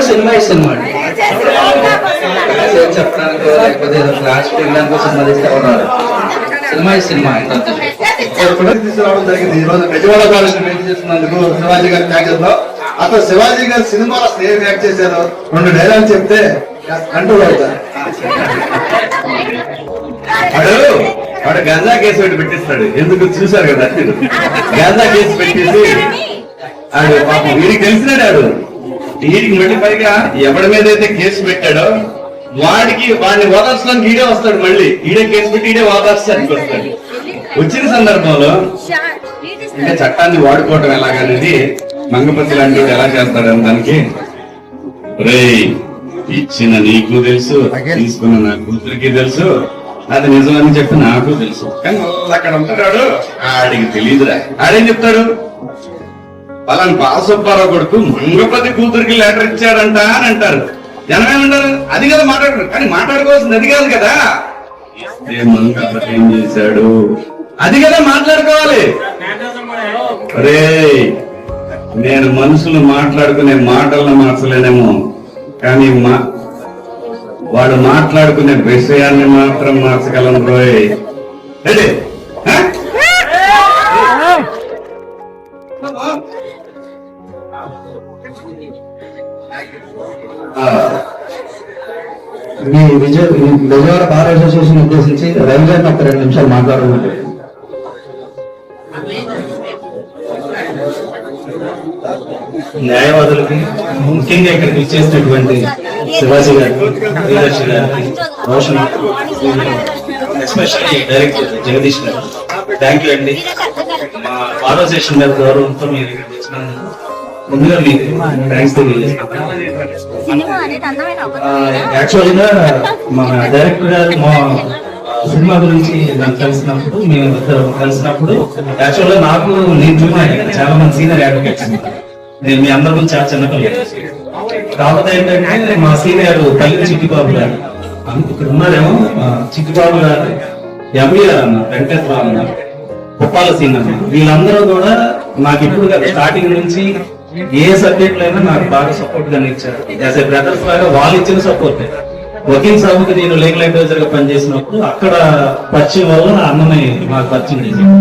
Cinema చెప్పడానికి లేకపోతే ఏదో క్లాస్ పిల్లలకు సంబంధిస్తే ఉన్నారు. సినిమా తీసుకురావడం జరిగింది. ఈ రోజు బెజవాడ కాలేజ్ భేటీ చేస్తున్నందుకు శివాజీ గారి ప్యాకేజ్ లో అసలు శివాజీ గారి సినిమాలో ఏం యాక్ట్ చేశారు, 2 డైలాగ్ చెప్తే కంట్రోల్ అవుతారు. వాడు గంజా కేసు పెట్టి పెట్టిస్తాడు. ఎందుకు చూశారు కదా, గంజా కేసు పెట్టేసి ఆడు పాపం వీడికి తెలిసినాడు. వీడికి మళ్ళీ పైగా ఎవరి మీద అయితే కేసు పెట్టాడో వాడిని ఓదార్చడానికి ఈడే వస్తాడు. మళ్ళీ ఈడే కేసు పెట్టి ఈడే ఓదార్చడానికి వస్తాడు. వచ్చిన సందర్భంలో ఇంకా చట్టాన్ని వాడుకోవటం ఎలాగనేది మంగపతి లాంటి ఎలా చేస్తాడని దానికి, రేయ్ ఇచ్చిన నీకు తెలుసు, తీసుకున్న నా కూతురికి తెలుసు, అది నిజమని చెప్పి నాకు తెలుసు, కానీ అక్కడ ఉంటాడు ఆడికి తెలియదురా. ఆడేం చెప్తాడు, పలాని బాలసుబ్బారావు కొడుకు మంగపతి కూతురికి లెటర్ ఇచ్చాడంట అని అంటారు. జనం ఏమంటారు, అది కదా మాట్లాడరు. కానీ మాట్లాడుకోవాల్సింది అది కాదు కదా, మంగపతి ఏం చేశాడు అది కదా మాట్లాడుకోవాలి. రే నేను మనుషులు మాట్లాడుకునే మాటలను మార్చలేనేమో, కానీ వాడు మాట్లాడుకునే విషయాన్ని మాత్రం మార్చగలను రోయ్. మీ విజయవాడ బార్ అసోసియేషన్ ఉద్దేశించి రవి గారిని ఒక 2 నిమిషాలు మాట్లాడాలంటే. న్యాయవాదులకి, ముఖ్యంగా ఇక్కడికి ఇచ్చేసినటువంటి శివాజీ గారికి, ప్రియదర్శి గారికి, రోషన్, ఎస్పెషల్లీ డైరెక్టర్ జగదీష్ గారు, థ్యాంక్ యూ అండి. మా అసోసియేషన్ మీద గౌరవంతో మీరు ఇక్కడికి వచ్చినందుకు ముందుగా మీకు థ్యాంక్స్ తెలియజేస్తాను. యాక్చువల్గా మా డైరెక్టర్ గారు మా సినిమా గురించి నాకు కలిసినప్పుడు, మేము కలిసినప్పుడు యాక్చువల్గా నాకు నేను జూనియర్, చాలా మంది సీనియర్ అడ్వకేట్స్, నేను మీ అందరి గురించి చాలా చిన్నపిల్లలు. కాకపోతే ఏంటంటే మా సీనియర్ తల్లి చిట్టిబాబు గారు, ఇక్కడ ఉన్నారేమో చిట్టిబాబు గారు, ఎంబీఆర్ అన్న, వెంకటేశ్వరరావు అన్న, ఉప్పాల సీన్ అన్న, వీళ్ళందరూ కూడా నాకు ఇప్పుడు స్టార్టింగ్ నుంచి ఏ సబ్జెక్ట్ అయినా నాకు బాగా సపోర్ట్ గా ఇచ్చారు. యాజ్ ఏ బ్రదర్స్ లాగా వాళ్ళు ఇచ్చిన సపోర్ట్. వకీల్ సాబుకి నేను లీగల్ అడ్వైజర్ గా పనిచేసినప్పుడు అక్కడ పరిచయం వల్ల అన్నని మాకు పరిచయం చేశారు.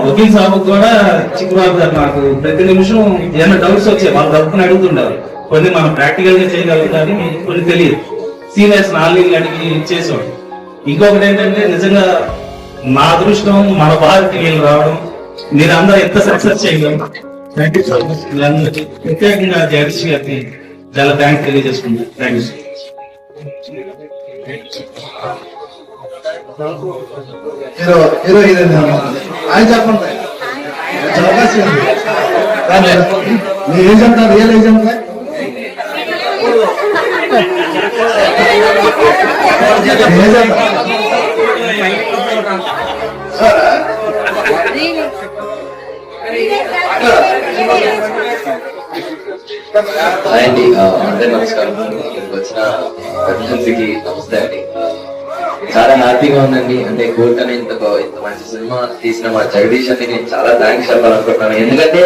వకీల్ సాబుకి కూడా చిక్కుబాబు గారు నాకు ప్రతి నిమిషం ఏమైనా డౌట్స్ వచ్చాయి, వాళ్ళు డబ్బుని అడుగుతుండారు. కొన్ని మనం ప్రాక్టికల్ గా చేయగలుగుతారు, కొన్ని తెలియదు. సీనియర్స్ నాలుగు అడిగి ఇచ్చేసాం. ఇంకొకటి ఏంటంటే నిజంగా నా అదృష్టం మన భారత్ వీళ్ళు రావడం, మీరు అందరూ ఎంత సక్సెస్ చేయగలరు. Thank you so much. ప్రత్యేకంగా జగదీష్ గారికి చాలా థ్యాంక్స్ తెలియజేసుకుంటాను. Thank you. హీరో హీరోయిన్ ఆయన చెప్పండి, ఏం చెప్తారు, రియల్ ఏం చెప్తారు? అండి అంటే నమస్కారం. వచ్చిన అభినందికి నమస్తే అండి. చాలా హ్యాపీగా ఉందండి. అంటే కోర్ట్ అని ఇంత మంచి సినిమా తీసిన మా జగదీష్ అని నేను చాలా థ్యాంక్స్ చెప్పాలనుకుంటున్నాను. ఎందుకంటే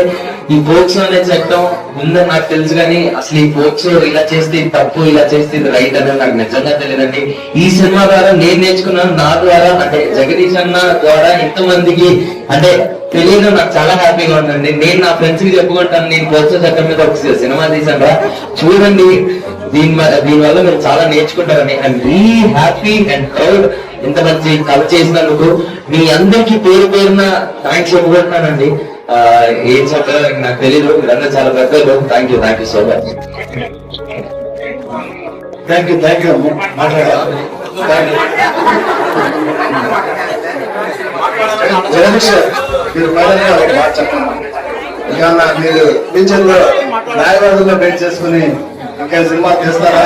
ఈ పోక్సో అనే చట్టం ఉందని నాకు తెలుసు, కానీ అసలు ఈ పోక్సో ఇలా చేస్తే తప్పు, ఇలా చేస్తే ఇది రైట్ అనేది నాకు నిజంగా తెలియదండి. ఈ సినిమా ద్వారా నేను నేర్చుకున్నాను. నా ద్వారా అంటే జగదీష్ అన్న ద్వారా ఎంతమందికి అంటే తెలియదు. నాకు చాలా హ్యాపీగా ఉందండి. నేను నా ఫ్రెండ్స్ కి చెప్పుకుంటాను, నేను పోక్సో చట్టం మీద ఒక సినిమా తీసాను, చూడండి, దీనివల్ల మీరు చాలా నేర్చుకుంటారని. I'm really happy and proud. ఇంత మంచి కథ చేసినందుకు మీ అందరికీ పేరు పేరున థ్యాంక్స్ చెప్పుకుంటున్నానండి. ఏం చెప్పాలో నాకు తెలీదు, మీరందరూ చాలా పెద్దలు. Thank you so much. Thank you మాట్లాడాలి. జగదీష్ మీరు బాగా చెప్పండి. ఇక మీరు ఫ్యూచర్ లో న్యాయవాదుల్లో బేట్ చేసుకుని ఇంకా సినిమా తీస్తారా?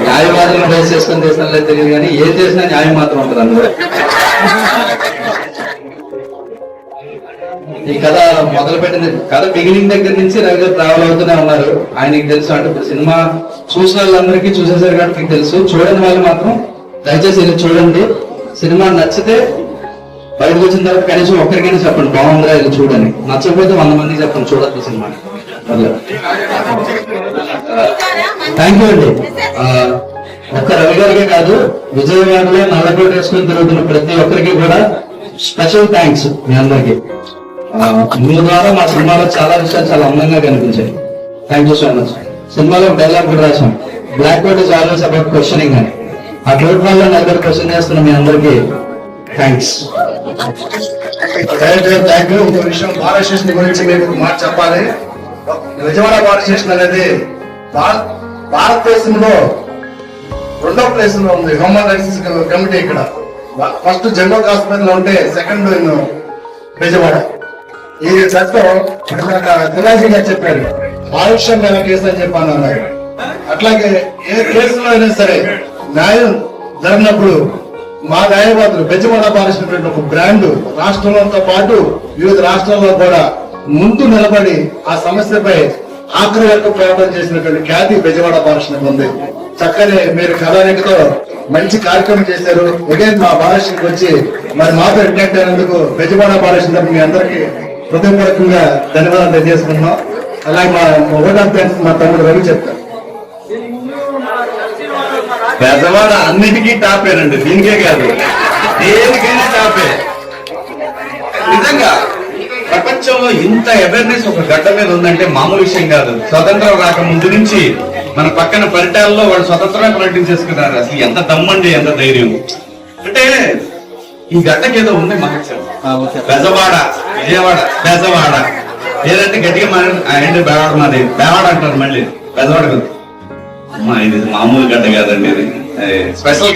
న్యాయవాదులను బేస్ చేసుకుని తీస్తానో తెలియదు, కానీ ఏం చేసినా న్యాయం మాత్రం ఉంటుంది అందులో. ఈ కథ మొదలు పెట్టింది, కథ బిగినింగ్ దగ్గర నుంచి రవి గారు ట్రావెల్ అవుతూనే ఉన్నారు. ఆయనకి తెలుసు. అంటే ఇప్పుడు సినిమా చూసిన వాళ్ళందరికీ చూసేసారు కాబట్టి మీకు తెలుసు. చూడని వాళ్ళు మాత్రం దయచేసి ఇది చూడండి. సినిమా నచ్చితే బయటకు వచ్చిన తర్వాత కనీసం ఒక్కరికైనా చెప్పండి బాగుందిరా ఇది చూడని, నచ్చకపోతే 100 మందికి చెప్పండి చూడొద్దు సినిమా. థ్యాంక్ యూ అండి. ఒక్క రవి గారికే కాదు, విజయవాడలో నల్లకోట వేసుకుని తిరుగుతున్న ప్రతి ఒక్కరికి కూడా స్పెషల్ థ్యాంక్స్ మీ అందరికి. మీ ద్వారా మా సినిమాలో చాలా విషయాలు చాలా అందంగా కనిపించాయి. Thank you so much. సినిమాలో డైలాగ్ కూడా రాశాం, black board is always about questioning అని. ఆ డోట్ వల్ల నలుగురు క్వశ్చన్ చేస్తున్న మీ అందరికి థ్యాంక్స్. Thank you. ఇంకో విషయం, భారత స్టేషన్ గురించి మీకు ఒక మాట చెప్పాలి. విజయవాడ భారత స్టేషన్ అనేది భారతదేశంలో 2వ ప్లేస్ లో ఉంది. హ్యూమన్ రైట్స్ కమిటీ ఇక్కడ ఫస్ట్ జమ్మూ కాశ్మీర్ లో ఉంటే సెకండ్ విజయవాడ. ఈ దశలో తిలాజీ గారు చెప్పారు ఆయుష్యం మీద కేసు అని చెప్పాను అన్నారు. అట్లాగే ఏ కేసులో అయినా సరే న్యాయం జరిగినప్పుడు మా న్యాయవాదులు బెజవాడ పాలిసినటువంటి ఒక బ్రాండ్ రాష్ట్రంతో పాటు వివిధ రాష్ట్రాల్లో కూడా ముందు నిలబడి ఆ సమస్యపై ఆక్రమణ ప్రయాణం చేసినటువంటి ఖ్యాతి బెజవాడ పాలిసినకు ఉంది. చక్కని మీరు కథానికతో మంచి కార్యక్రమం చేశారు. అగైన్ మా పాలిసికి వచ్చి మరి మాతో ఇంటాక్ట్ అయినందుకు బెజవాడ పాలిసిన మీ అందరికీ హృదయపూర్వకంగా ధన్యవాదాలు తెలియజేసుకుంటున్నాం. అలాగే మా ఓట్ ఆఫ్ థ్యాంక్స్ మా తమ్ముడు రవి చెప్తారు. పెద్దవాడ అన్నిటికీ టాపేనండి, దీనికే కాదు దేనికైనా టాపే. నిజంగా ప్రపంచంలో ఇంత అవేర్నెస్ ఒక గడ్డ మీద ఉందంటే మామూలు విషయం కాదు. స్వతంత్రం రాక ముందు నుంచి మన పక్కన పరిటాల్లో వాళ్ళు స్వతంత్రమే ప్రకటించేసుకున్నారు. అసలు ఎంత దమ్మండి, ఎంత ధైర్యం. అంటే ఈ గడ్డకి ఏదో ఉంది మహత్యం. బెజవాడ, విజయవాడ, బెజవాడ ఏదంటే గట్టిగా ఏంటి బేవాడ, మాది బేవాడ అంటారు, మళ్ళీ బెజవాడ ఇది మామూలు గడ్డ కాదండి, ఇది స్పెషల్.